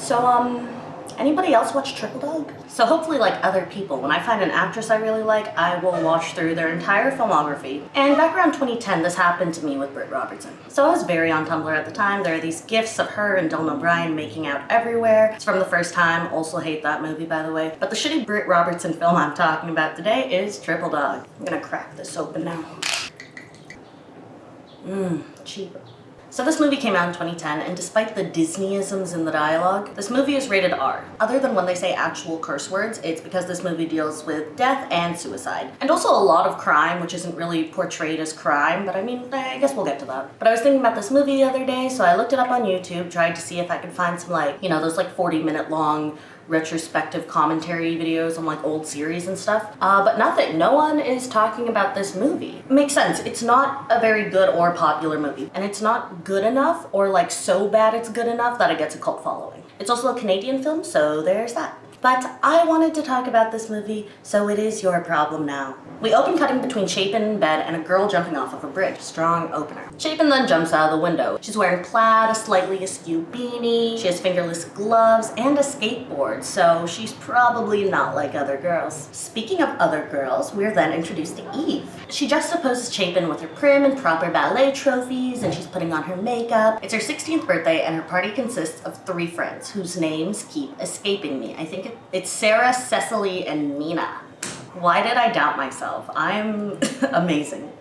So, anybody else watch Triple Dog? So hopefully, like other people, when I find an actress I really like, I will watch through their entire filmography. And back around 2010, this happened to me with Britt Robertson. So I was very on Tumblr at the time. There are these gifs of her and Dylan O'Brien making out everywhere. It's from The First Time. Also hate that movie, by the way. But the shitty Britt Robertson film I'm talking about today is Triple Dog. I'm gonna crack this open now. Cheap. So this movie came out in 2010, and despite the Disneyisms in the dialogue, this movie is rated R. Other than when they say actual curse words, it's because this movie deals with death and suicide. And also a lot of crime, which isn't really portrayed as crime, but I mean, I guess we'll get to that. But I was thinking about this movie the other day, so I looked it up on YouTube, tried to see if I could find some like, you know, those like 40-minute long retrospective commentary videos on like old series and stuff, but nothing. No one is talking about this movie. Makes sense. It's not a very good or popular movie, and it's not good enough or like so bad it's good enough that it gets a cult following. It's also a Canadian film, so there's that. But I wanted to talk about this movie, so it is your problem now. We open cutting between Chapin in bed and a girl jumping off of a bridge. Strong opener. Chapin then jumps out of the window. She's wearing plaid, a slightly askew beanie, she has fingerless gloves, and a skateboard, so she's probably not like other girls. Speaking of other girls, we're then introduced to Eve. She juxtaposes Chapin with her prim and proper ballet trophies, and she's putting on her makeup. It's her 16th birthday, and her party consists of 3 friends, whose names keep escaping me. I think it's Sarah, Cecily, and Mina. Why did I doubt myself? I'm amazing.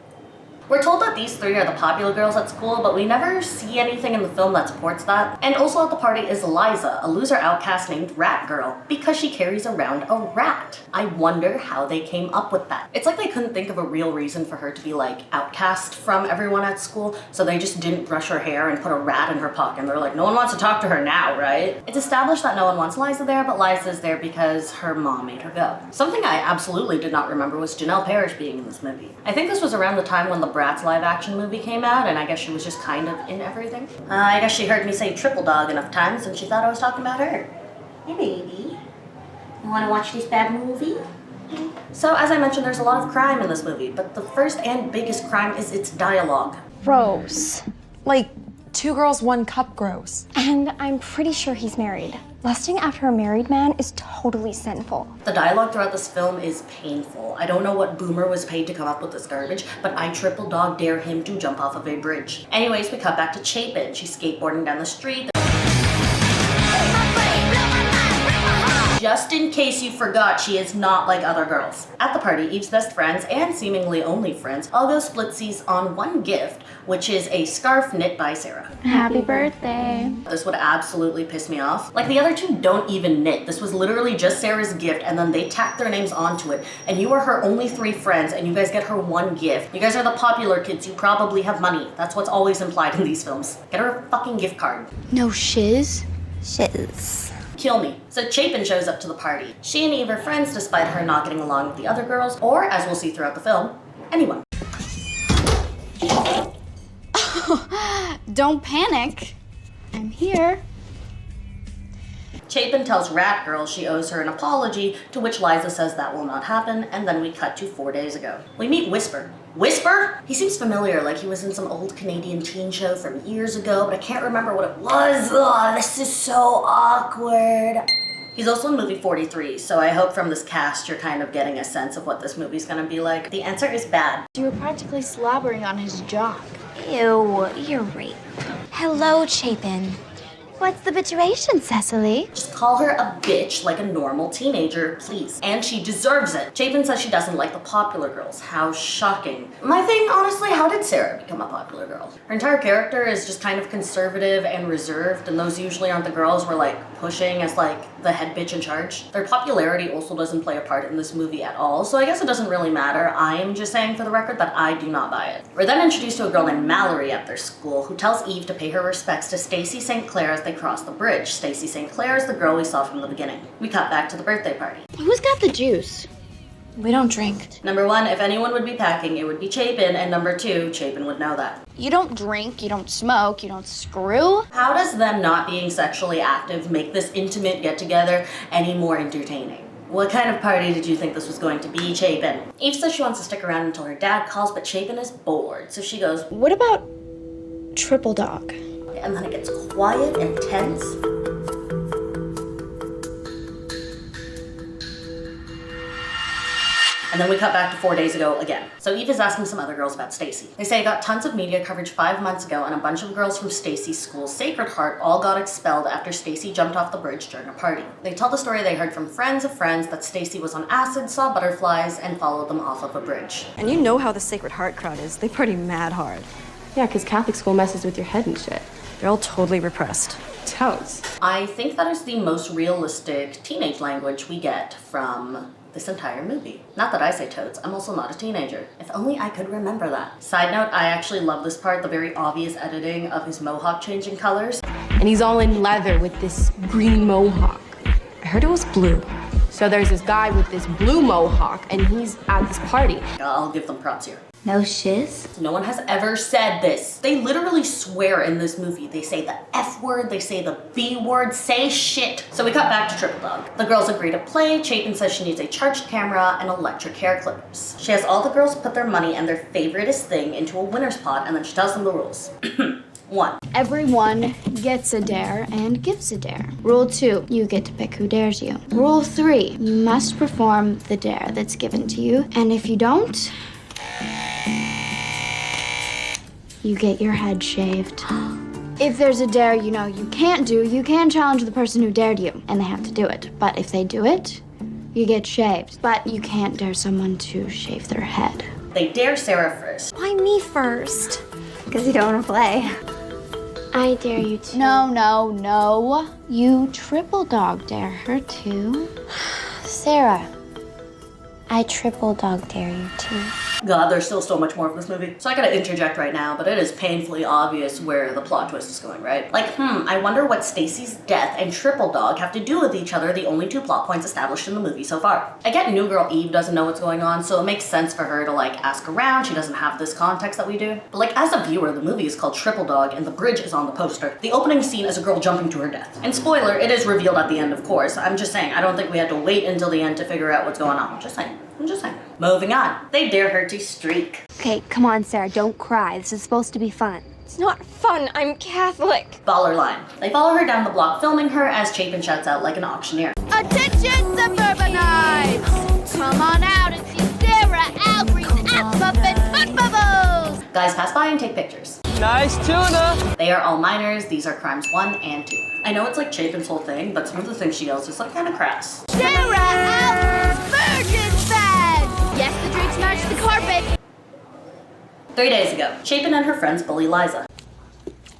We're told that these 3 are the popular girls at school, but we never see anything in the film that supports that. And also at the party is Eliza, a loser outcast named Rat Girl, because she carries around a rat. I wonder how they came up with that. It's like they couldn't think of a real reason for her to be like outcast from everyone at school, so they just didn't brush her hair and put a rat in her pocket. And they're like, no one wants to talk to her now, right? It's established that no one wants Liza there, but Liza's there because her mom made her go. Something I absolutely did not remember was Janelle Parrish being in this movie. I think this was around the time when the Bratz live action movie came out, and I guess she was just kind of in everything. I guess she heard me say Triple Dog enough times and she thought I was talking about her. Hey baby, you wanna watch this bad movie? So as I mentioned, there's a lot of crime in this movie, but the first and biggest crime is its dialogue. Gross. Like 2 girls, 1 cup gross. And I'm pretty sure he's married. Lusting after a married man is totally sinful. The dialogue throughout this film is painful. I don't know what boomer was paid to come up with this garbage, but I triple dog dare him to jump off of a bridge. Anyways, we cut back to Chapin. She's skateboarding down the street. Just in case you forgot, she is not like other girls. At the party, Eve's best friends, and seemingly only friends, all go splitsies on one gift, which is a scarf knit by Sarah. Happy birthday. This would absolutely piss me off. Like, the other 2 don't even knit. This was literally just Sarah's gift, and then they tacked their names onto it. And you are her only 3 friends, and you guys get her 1 gift. You guys are the popular kids. You probably have money. That's what's always implied in these films. Get her a fucking gift card. No shiz? Shiz. Kill me. So Chapin shows up to the party. She and Eve are friends despite her not getting along with the other girls, or, as we'll see throughout the film, anyone. Don't panic. I'm here. Chapin tells Rat Girl she owes her an apology, to which Liza says that will not happen, and then we cut to 4 days ago. We meet Whisper. Whisper? He seems familiar, like he was in some old Canadian teen show from years ago, but I can't remember what it was. Ugh, this is so awkward. He's also in movie 43, so I hope from this cast you're kind of getting a sense of what this movie's gonna be like. The answer is bad. You were practically slobbering on his jock. Ew, you're rape. Hello, Chapin. What's the situation, Cecily? Just call her a bitch like a normal teenager, please. And she deserves it. Chapin says she doesn't like the popular girls. How shocking. My thing, honestly, how did Sarah become a popular girl? Her entire character is just kind of conservative and reserved, and those usually aren't the girls we're like pushing as like the head bitch in charge. Their popularity also doesn't play a part in this movie at all, so I guess it doesn't really matter. I'm just saying for the record that I do not buy it. We're then introduced to a girl named Mallory at their school who tells Eve to pay her respects to Stacy St. Clair as they cross the bridge. Stacy St. Clair is the girl we saw from the beginning. We cut back to the birthday party. Who's got the juice? We don't drink. Number 1, if anyone would be packing, it would be Chapin, and number 2, Chapin would know that. You don't drink, you don't smoke, you don't screw. How does them not being sexually active make this intimate get-together any more entertaining? What kind of party did you think this was going to be, Chapin? Eve says she wants to stick around until her dad calls, but Chapin is bored, so she goes, What about Triple Dog? and then it gets quiet and tense. And then we cut back to 4 days ago again. So Eve is asking some other girls about Stacy. They say it got tons of media coverage 5 months ago, and a bunch of girls from Stacy's school, Sacred Heart, all got expelled after Stacy jumped off the bridge during a party. They tell the story they heard from friends of friends that Stacy was on acid, saw butterflies, and followed them off of a bridge. And you know how the Sacred Heart crowd is. They party mad hard. Yeah, because Catholic school messes with your head and shit. They're all totally repressed. Totes. I think that is the most realistic teenage language we get from this entire movie. Not that I say totes, I'm also not a teenager. If only I could remember that. Side note, I actually love this part, the very obvious editing of his mohawk changing colors. And he's all in leather with this green mohawk. I heard it was blue. So there's this guy with this blue mohawk, and he's at this party. I'll give them props here. No shiz? No one has ever said this. They literally swear in this movie. They say the F word, they say the B word, say shit. So we cut back to Triple Dog. The girls agree to play. Chapin says she needs a charged camera and electric hair clippers. She has all the girls put their money and their favoriteest thing into a winner's pot, and then she tells them the rules. 1. Everyone gets a dare and gives a dare. Rule 2, you get to pick who dares you. Rule 3, you must perform the dare that's given to you, and if you don't, you get your head shaved. If there's a dare you know you can't do, you can challenge the person who dared you, and they have to do it. But if they do it, you get shaved. But you can't dare someone to shave their head. They dare Sarah first. Why me first? Because you don't want to play. I dare you to. No. You triple dog dare her too. Sarah, I triple dog dare you too. God, there's still so much more of this movie. So I gotta interject right now, but it is painfully obvious where the plot twist is going, right? Like, I wonder what Stacy's death and Triple Dog have to do with each other, the only 2 plot points established in the movie so far. I get New Girl Eve doesn't know what's going on, so it makes sense for her to like ask around. She doesn't have this context that we do. But like, as a viewer, the movie is called Triple Dog and the bridge is on the poster. The opening scene is a girl jumping to her death. And spoiler, it is revealed at the end, of course. I'm just saying, I don't think we had to wait until the end to figure out what's going on. I'm just saying. Moving on. They dare her to streak. Okay, come on, Sarah, don't cry. This is supposed to be fun. It's not fun. I'm Catholic. Baller line. They follow her down the block, filming her as Chapin shouts out like an auctioneer. Attention, suburbanites! Come on out and see Sarah Algreen's ass muffin foot bubbles! Guys pass by and take pictures. Nice tuna! They are all minors. These are crimes 1 and 2. I know it's like Chapin's whole thing, but some of the things she yells is like kind of crass. Sarah Algreen's virgin fag! Yes, the drinks match the carpet. 3 days ago, Chapin and her friends bully Liza.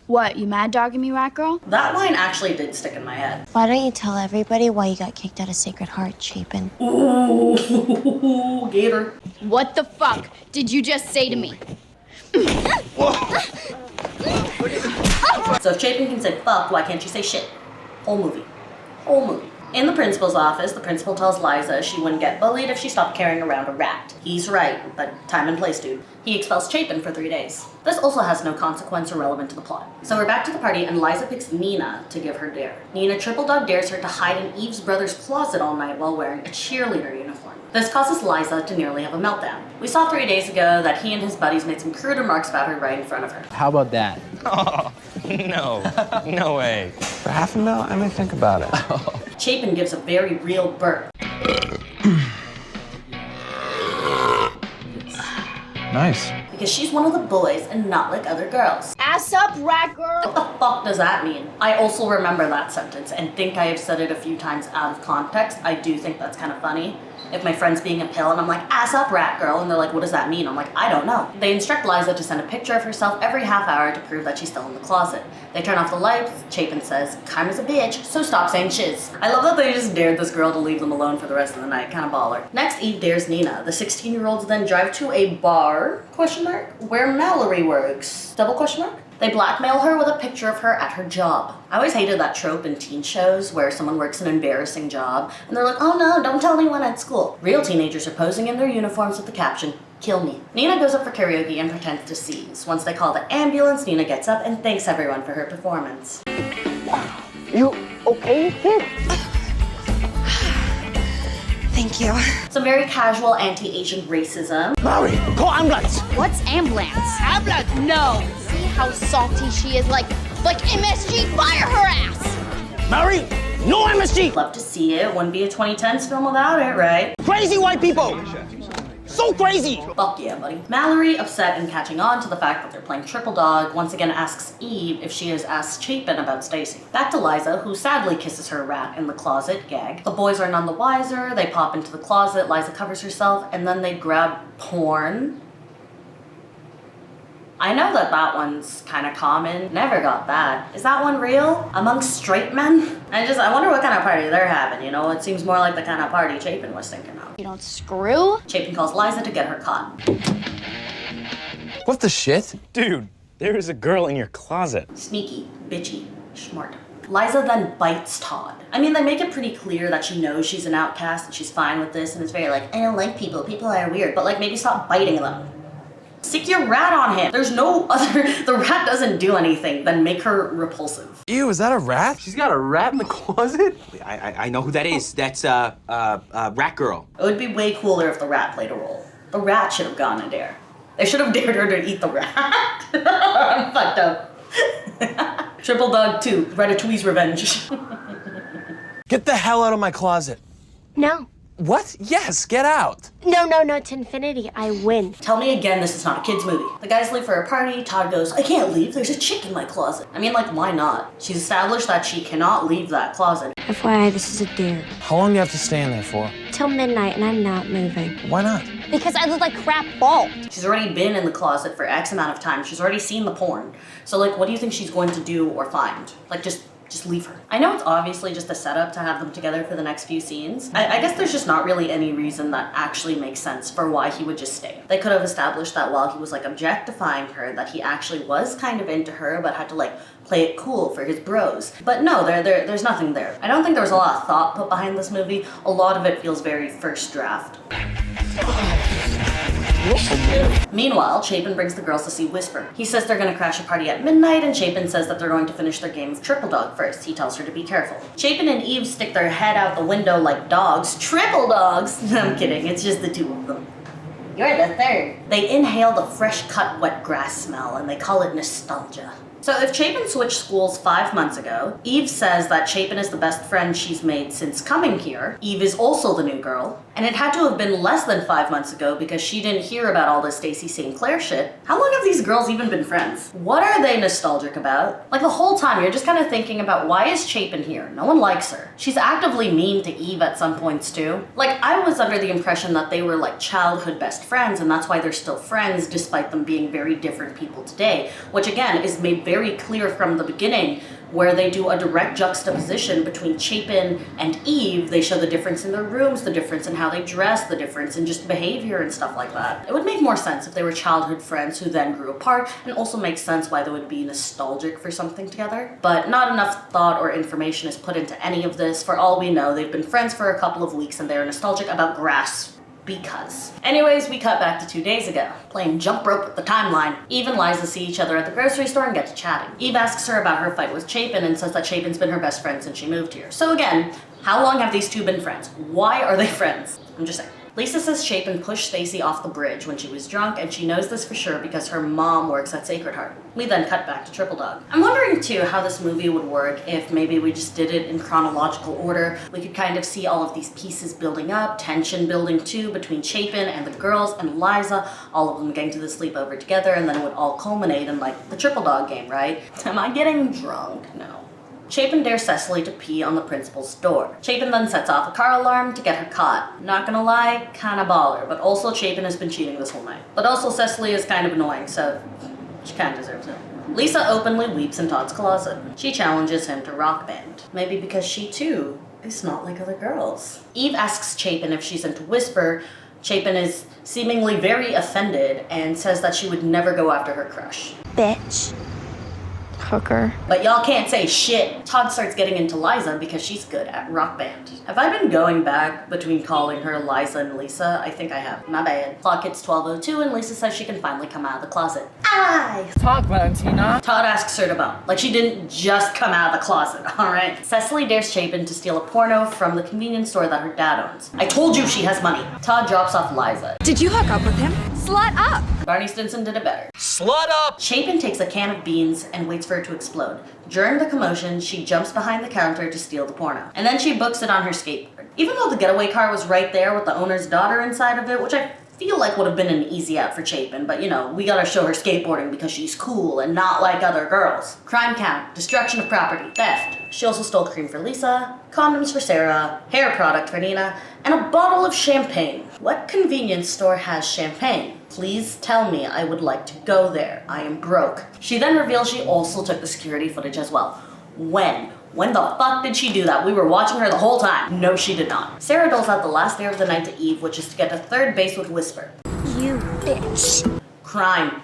What, you mad dogging me, rat girl? That line actually did stick in my head. Why don't you tell everybody why you got kicked out of Sacred Heart, Chapin? Ooh, Gator. What the fuck did you just say to me? So if Chapin can say fuck, why can't she say shit? Whole movie. In the principal's office, the principal tells Liza she wouldn't get bullied if she stopped carrying around a rat. He's right, but time and place, dude. He expels Chapin for 3 days. This also has no consequence or relevant to the plot. So we're back to the party and Liza picks Nina to give her dare. Nina Triple Dog dares her to hide in Eve's brother's closet all night while wearing a cheerleader uniform. This causes Liza to nearly have a meltdown. We saw 3 days ago that he and his buddies made some crude remarks about her right in front of her. How about that? Oh, no way. For half a mil, I may think about it. Chapin gives a very real burp. Nice. Because she's one of the boys and not like other girls. Ass up, rat girl! What the fuck does that mean? I also remember that sentence and think I have said it a few times out of context. I do think that's kind of funny. If my friend's being a pill and I'm like, ass up, rat girl, and they're like, what does that mean? I'm like, I don't know. They instruct Liza to send a picture of herself every half hour to prove that she's still in the closet. They turn off the lights. Chapin says, karma's a bitch, so stop saying shiz. I love that they just dared this girl to leave them alone for the rest of the night. Kind of baller. Next, Eve dares Nina. The 16-year-olds then drive to a bar, where Mallory works, ? They blackmail her with a picture of her at her job. I always hated that trope in teen shows where someone works an embarrassing job and they're like, oh no, don't tell anyone at school. Real teenagers are posing in their uniforms with the caption, kill me. Nina goes up for karaoke and pretends to seize. Once they call the ambulance, Nina gets up and thanks everyone for her performance. You okay, kid? Thank you. Some very casual anti-Asian racism. Mary, call ambulance! What's ambulance? Ambulance! No! See how salty she is? Like MSG, fire her ass! Mary, no MSG! Love to see it. Wouldn't be a 2010s film without it, right? Crazy white people! So crazy! Fuck yeah, buddy. Mallory, upset and catching on to the fact that they're playing triple dog, once again asks Eve if she has asked Chapin about Stacy. Back to Liza, who sadly kisses her rat in the closet, gag. The boys are none the wiser, they pop into the closet, Liza covers herself, and then they grab porn. I know that one's kind of common. Never got that. Is that one real? Amongst straight men? I wonder what kind of party they're having, you know? It seems more like the kind of party Chapin was thinking of. You don't screw? Chapin calls Liza to get her caught. What the shit? Dude, there is a girl in your closet. Sneaky, bitchy, smart. Liza then bites Todd. I mean, they make it pretty clear that she knows she's an outcast and she's fine with this, and it's very like, I don't like people, people are weird, but like maybe stop biting them. Stick your rat on him. There's no other, the rat doesn't do anything than make her repulsive. Ew, is that a rat? She's got a rat in the closet? I know who that is. That's, Rat Girl. It would be way cooler if the rat played a role. The rat should have gone and dare. They should have dared her to eat the rat. I'm fucked up. Triple Dog 2, Ratatouille's Revenge. Get the hell out of my closet. No. What? Yes, get out. No, to infinity. I win. Tell me again this is not a kid's movie. The guys leave for a party, Todd goes, I can't leave, there's a chick in my closet. I mean, like, why not? She's established that she cannot leave that closet. FYI, this is a dare. How long do you have to stay in there for? Till midnight, and I'm not moving. Why not? Because I look like crap bald. She's already been in the closet for X amount of time. She's already seen the porn. So, like, what do you think she's going to do or find? Like, just leave her. I know it's obviously just a setup to have them together for the next few scenes. I guess there's just not really any reason that actually makes sense for why he would just stay. They could have established that while he was like objectifying her, that he actually was kind of into her, but had to like play it cool for his bros. But no, there's nothing there. I don't think there was a lot of thought put behind this movie. A lot of it feels very first draft. Meanwhile, Chapin brings the girls to see Whisper. He says they're gonna crash a party at midnight, and Chapin says that they're going to finish their game of triple dog first. He tells her to be careful. Chapin and Eve stick their head out the window like dogs. Triple dogs! I'm kidding, it's just the two of them. You're the third. They inhale the fresh cut wet grass smell, and they call it nostalgia. So if Chapin switched schools 5 months ago, Eve says that Chapin is the best friend she's made since coming here. Eve is also the new girl. And it had to have been less than 5 months ago because she didn't hear about all this Stacy St. Clair shit. How long have these girls even been friends? What are they nostalgic about? Like the whole time you're just kind of thinking about why is Chapin here? No one likes her. She's actively mean to Eve at some points too. Like I was under the impression that they were like childhood best friends and that's why they're still friends despite them being very different people today. Which again is made very clear from the beginning where they do a direct juxtaposition between Chapin and Eve. They show the difference in their rooms, the difference in how they dress, the difference in just behavior and stuff like that. It would make more sense if they were childhood friends who then grew apart, and also makes sense why they would be nostalgic for something together. But not enough thought or information is put into any of this. For all we know, they've been friends for a couple of weeks and they're nostalgic about grass. Because. Anyways, we cut back to 2 days ago, playing jump rope with the timeline. Eve and Liza see each other at the grocery store and get to chatting. Eve asks her about her fight with Chapin and says that Chapin's been her best friend since she moved here. So again, how long have these two been friends? Why are they friends? I'm just saying. Lisa says Chapin pushed Stacy off the bridge when she was drunk, and she knows this for sure because her mom works at Sacred Heart. We then cut back to Triple Dog. I'm wondering too how this movie would work if maybe we just did it in chronological order. We could kind of see all of these pieces building up, tension building too between Chapin and the girls and Liza, all of them getting to the sleepover together, and then it would all culminate in like the Triple Dog game, right? Am I getting drunk? No. Chapin dares Cecily to pee on the principal's door. Chapin then sets off a car alarm to get her caught. Not gonna lie, kinda baller, but also Chapin has been cheating this whole night. But also Cecily is kind of annoying, so she kinda deserves it. Lisa openly weeps in Todd's closet. She challenges him to rock band. Maybe because she too is not like other girls. Eve asks Chapin if she's into Whisper. Chapin is seemingly very offended and says that she would never go after her crush. Bitch. Hooker. But y'all can't say shit. Todd starts getting into Liza because she's good at rock band. Have I been going back between calling her Liza and Lisa? I think I have. My bad. Clock hits 12:02 and Lisa says she can finally come out of the closet. Aye! Talk, Valentina. Todd asks her to bone. Like she didn't just come out of the closet, alright? Cecily dares Chapin to steal a porno from the convenience store that her dad owns. I told you she has money. Todd drops off Liza. Did you hook up with him? Slut up! Barney Stinson did it better. Slut up! Chapin takes a can of beans and waits for it to explode. During the commotion, she jumps behind the counter to steal the porno. And then she books it on her skateboard. Even though the getaway car was right there with the owner's daughter inside of it, which I feel like would have been an easy out for Chapin, but you know, we gotta show her skateboarding because she's cool and not like other girls. Crime count, destruction of property, theft. She also stole cream for Lisa, condoms for Sarah, hair product for Nina, and a bottle of champagne. What convenience store has champagne? Please tell me, I would like to go there. I am broke. She then reveals she also took the security footage as well. When? When the fuck did she do that? We were watching her the whole time. No, she did not. Sarah doles out the last day of the night to Eve, which is to get to third base with Whisper. You bitch. Crime.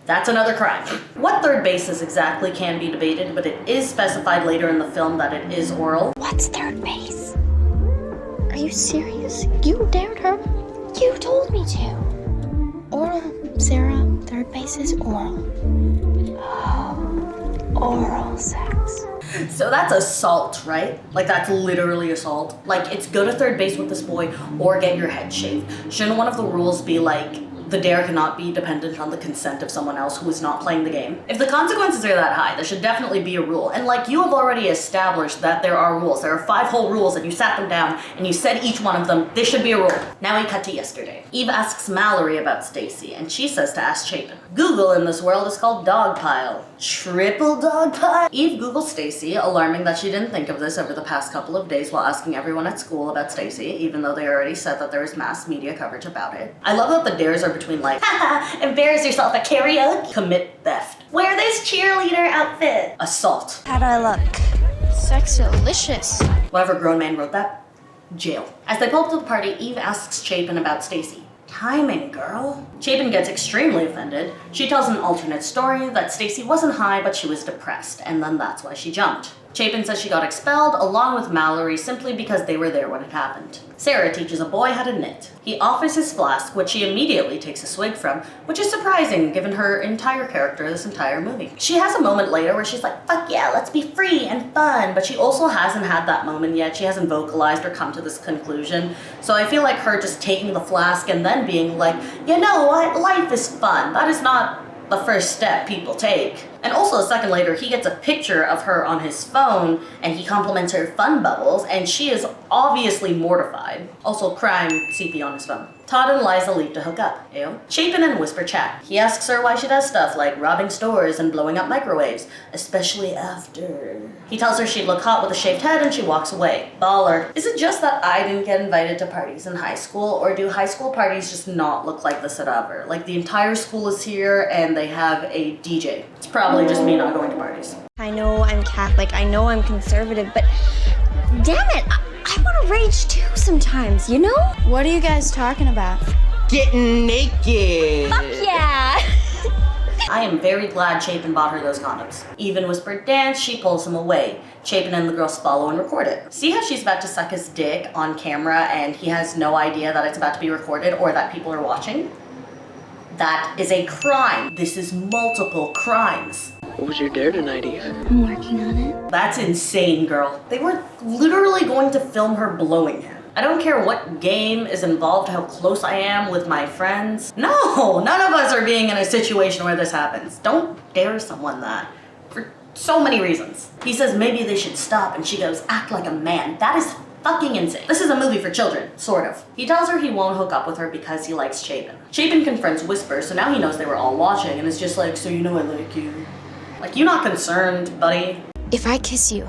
That's another crime. What third base is exactly can be debated, but it is specified later in the film that it is oral. What's third base? Are you serious? You dared her? You told me to. Oral, Sarah. Third base is oral. Oh, oral sex. So that's assault, right? Like that's literally assault. Like it's go to third base with this boy or get your head shaved. Shouldn't one of the rules be like the dare cannot be dependent on the consent of someone else who is not playing the game? If the consequences are that high, there should definitely be a rule. And like you have already established that there are rules. There are 5 whole rules and you sat them down and you said each one of them, this should be a rule. Now we cut to yesterday. Eve asks Mallory about Stacy and she says to ask Chapin. Google in this world is called dog pile. Triple dog pile? Eve Googles Stacy, alarming that she didn't think of this over the past couple of days while asking everyone at school about Stacy, even though they already said that there was mass media coverage about it. I love that the dares are between like, haha, embarrass yourself at karaoke, commit theft, wear this cheerleader outfit, assault. How do I look? Sexalicious. Whatever grown man wrote that, jail. As they pull up to the party, Eve asks Chapin about Stacy. Timing, girl. Chapin gets extremely offended. She tells an alternate story that Stacy wasn't high, but she was depressed, and then that's why she jumped. Chapin says she got expelled along with Mallory simply because they were there when it happened. Sarah teaches a boy how to knit. He offers his flask, which she immediately takes a swig from, which is surprising given her entire character this entire movie. She has a moment later where she's like, fuck yeah, let's be free and fun, but she also hasn't had that moment yet. She hasn't vocalized or come to this conclusion. So I feel like her just taking the flask and then being like, you know what, life is fun. That is not the first step people take. And also a second later, he gets a picture of her on his phone and he compliments her fun bubbles and she is obviously mortified. Also crime CP on his phone. Todd and Liza leave to hook up. Ew. Chapin and Whisper chat. He asks her why she does stuff like robbing stores and blowing up microwaves, especially after. He tells her she'd look hot with a shaved head and she walks away. Baller. Is it just that I didn't get invited to parties in high school, or do high school parties just not look like this at ever? Like the entire school is here and they have a DJ. It's probably just me not going to parties. I know I'm Catholic, I know I'm conservative, but damn it, I want to rage too sometimes, you know? What are you guys talking about? Getting naked. Fuck yeah! I am very glad Chapin bought her those condoms. Even Whisper dance, she pulls him away. Chapin and the girls follow and record it. See how she's about to suck his dick on camera and he has no idea that it's about to be recorded or that people are watching? That is a crime. This is multiple crimes. What was your dare tonight, Eve? I'm working on it. That's insane, girl. They were literally going to film her blowing him. I don't care what game is involved, how close I am with my friends. No, none of us are being in a situation where this happens. Don't dare someone that. For so many reasons. He says maybe they should stop and she goes, act like a man. That is fucking insane. This is a movie for children, sort of. He tells her he won't hook up with her because he likes Chapin. Chapin confronts Whisper, so now he knows they were all watching and is just like, so you know I like you. Like, you not concerned, buddy? If I kiss you,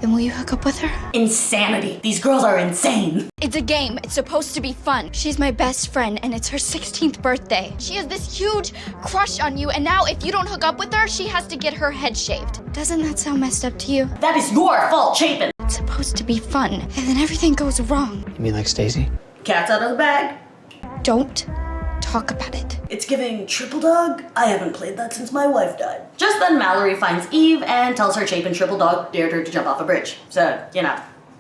then will you hook up with her? Insanity. These girls are insane. It's a game. It's supposed to be fun. She's my best friend, and it's her 16th birthday. She has this huge crush on you, and now if you don't hook up with her, she has to get her head shaved. Doesn't that sound messed up to you? That is your fault, Chapin. It's supposed to be fun, and then everything goes wrong. You mean like Stacy? Cat's out of the bag. Don't talk about it. It's giving triple dog. I haven't played that since my wife died. Just then, Mallory finds Eve and tells her Chapin triple dog dared her to jump off a bridge. So, you know,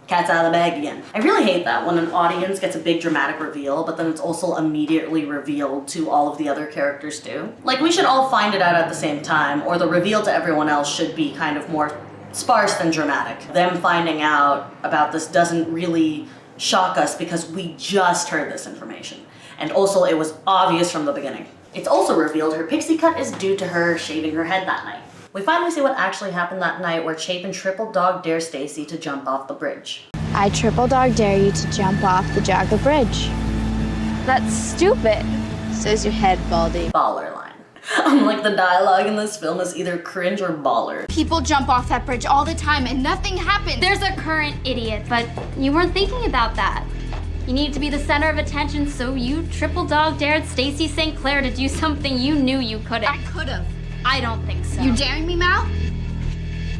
cat's out of the bag again. I really hate that when an audience gets a big dramatic reveal, but then it's also immediately revealed to all of the other characters too. Like, we should all find it out at the same time, or the reveal to everyone else should be kind of more sparse than dramatic. Them finding out about this doesn't really shock us because we just heard this information. And also, it was obvious from the beginning. It's also revealed her pixie cut is due to her shaving her head that night. We finally see what actually happened that night where Chapin triple dog dares Stacy to jump off the bridge. I triple dog dare you to jump off the Jogga Bridge. That's stupid. So's your head, Baldy. Baller line. I'm like, the dialogue in this film is either cringe or baller. People jump off that bridge all the time and nothing happens. There's a current idiot, but you weren't thinking about that. You needed to be the center of attention, so you triple dog dared Stacy St. Clair to do something you knew you couldn't. I could've. I don't think so. You daring me, Mal?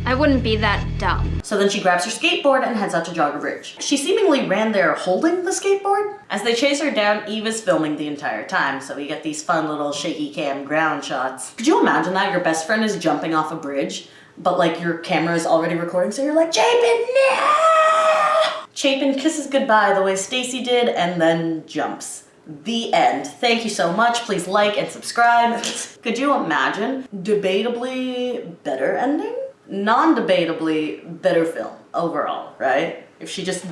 I wouldn't be that dumb. So then she grabs her skateboard and heads out to jog a bridge. She seemingly ran there holding the skateboard. As they chase her down, Eve is filming the entire time, so we get these fun little shaky cam ground shots. Could you imagine that? Your best friend is jumping off a bridge, but like your camera is already recording, so you're like, Chapin, no! Chapin kisses goodbye the way Stacy did and then jumps. The end. Thank you so much. Please like and subscribe. Could you imagine? Debatably better ending? Non-debatably better film overall, right? If she just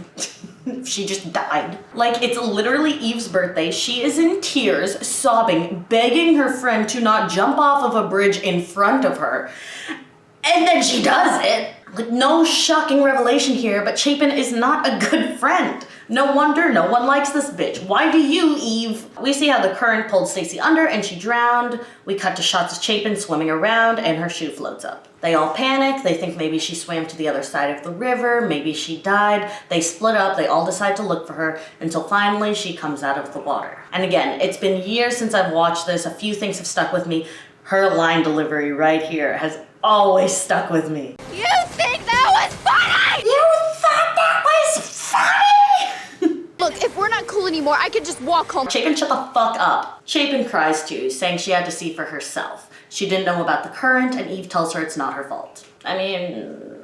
died. Like, it's literally Eve's birthday. She is in tears, sobbing, begging her friend to not jump off of a bridge in front of her. And then she does it. Like, no shocking revelation here, but Chapin is not a good friend. No wonder no one likes this bitch. Why do you, Eve? We see how the current pulled Stacy under and she drowned. We cut to shots of Chapin swimming around and her shoe floats up. They all panic. They think maybe she swam to the other side of the river. Maybe she died. They split up. They all decide to look for her until finally she comes out of the water. And again, it's been years since I've watched this. A few things have stuck with me. Her line delivery right here has always stuck with me. You think that was funny? You thought that was funny? Look, if we're not cool anymore, I could just walk home. Chapin, shut the fuck up. Chapin cries too, saying she had to see for herself. She didn't know about the current, and Eve tells her it's not her fault. I mean,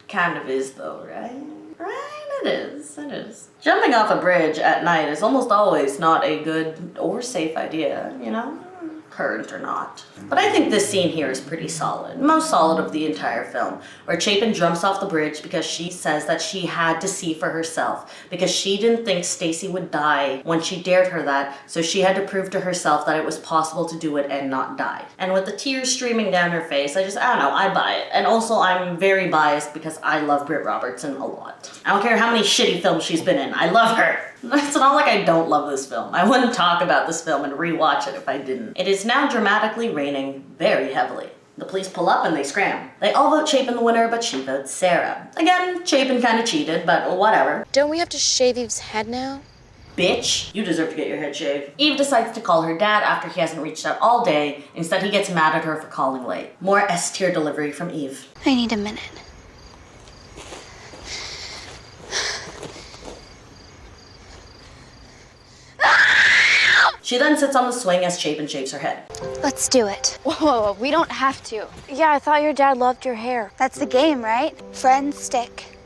kind of is though, right? Right? It is. It is. Jumping off a bridge at night is almost always not a good or safe idea, you know? Current or not. But I think this scene here is pretty solid. Most solid of the entire film, where Chapin jumps off the bridge because she says that she had to see for herself, because she didn't think Stacy would die when she dared her that, so she had to prove to herself that it was possible to do it and not die. And with the tears streaming down her face, I don't know, I buy it. And also I'm very biased because I love Britt Robertson a lot. I don't care how many shitty films she's been in, I love her. It's not like I don't love this film. I wouldn't talk about this film and rewatch it if I didn't. It is now dramatically raining very heavily. The police pull up and they scram. They all vote Chapin the winner, but she votes Sarah. Again, Chapin kind of cheated, but whatever. Don't we have to shave Eve's head now? Bitch, you deserve to get your head shaved. Eve decides to call her dad after he hasn't reached out all day. Instead, he gets mad at her for calling late. More S-tier delivery from Eve. I need a minute. She then sits on the swing as Chapin shaves her head. Let's do it. Whoa, we don't have to. Yeah, I thought your dad loved your hair. That's the game, right? Friends stick.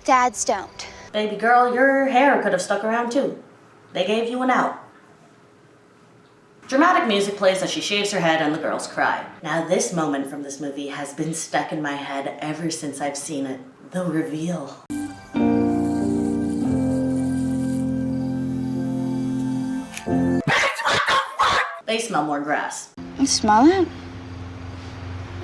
Dads don't. Baby girl, your hair could have stuck around too. They gave you an out. Dramatic music plays as she shaves her head and the girls cry. Now this moment from this movie has been stuck in my head ever since I've seen it. The reveal. They smell more grass. You smell it?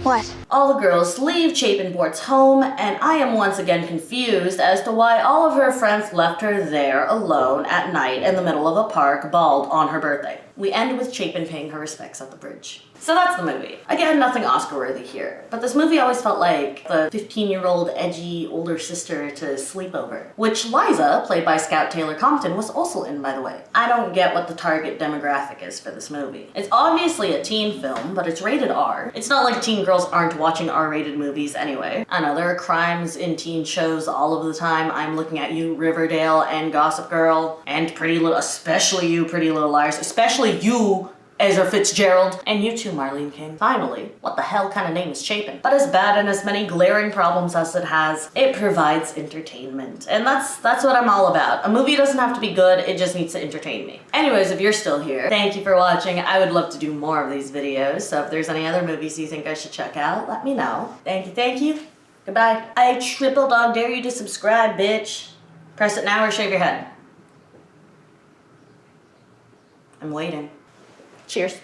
What? All the girls leave Chapin Board's home, and I am once again confused as to why all of her friends left her there alone at night in the middle of a park, bald on her birthday. We end with Chapin paying her respects at the bridge. So that's the movie. Again, nothing Oscar-worthy here, but this movie always felt like the 15-year-old edgy older sister to sleep over, which Liza, played by Scout Taylor Compton, was also in, by the way. I don't get what the target demographic is for this movie. It's obviously a teen film, but it's rated R. It's not like teen girls aren't watching R-rated movies anyway. I know, there are crimes in teen shows all of the time. I'm looking at you, Riverdale and Gossip Girl, and especially you, Pretty Little Liars, especially you, Ezra Fitzgerald, and you too, Marlene King. Finally, what the hell kind of name is Chapin? But as bad and as many glaring problems as it has, it provides entertainment. And that's what I'm all about. A movie doesn't have to be good, it just needs to entertain me. Anyways, if you're still here, thank you for watching. I would love to do more of these videos, so if there's any other movies you think I should check out, let me know. Thank you. Goodbye. I triple dog dare you to subscribe, bitch. Press it now or shave your head. I'm waiting. Cheers.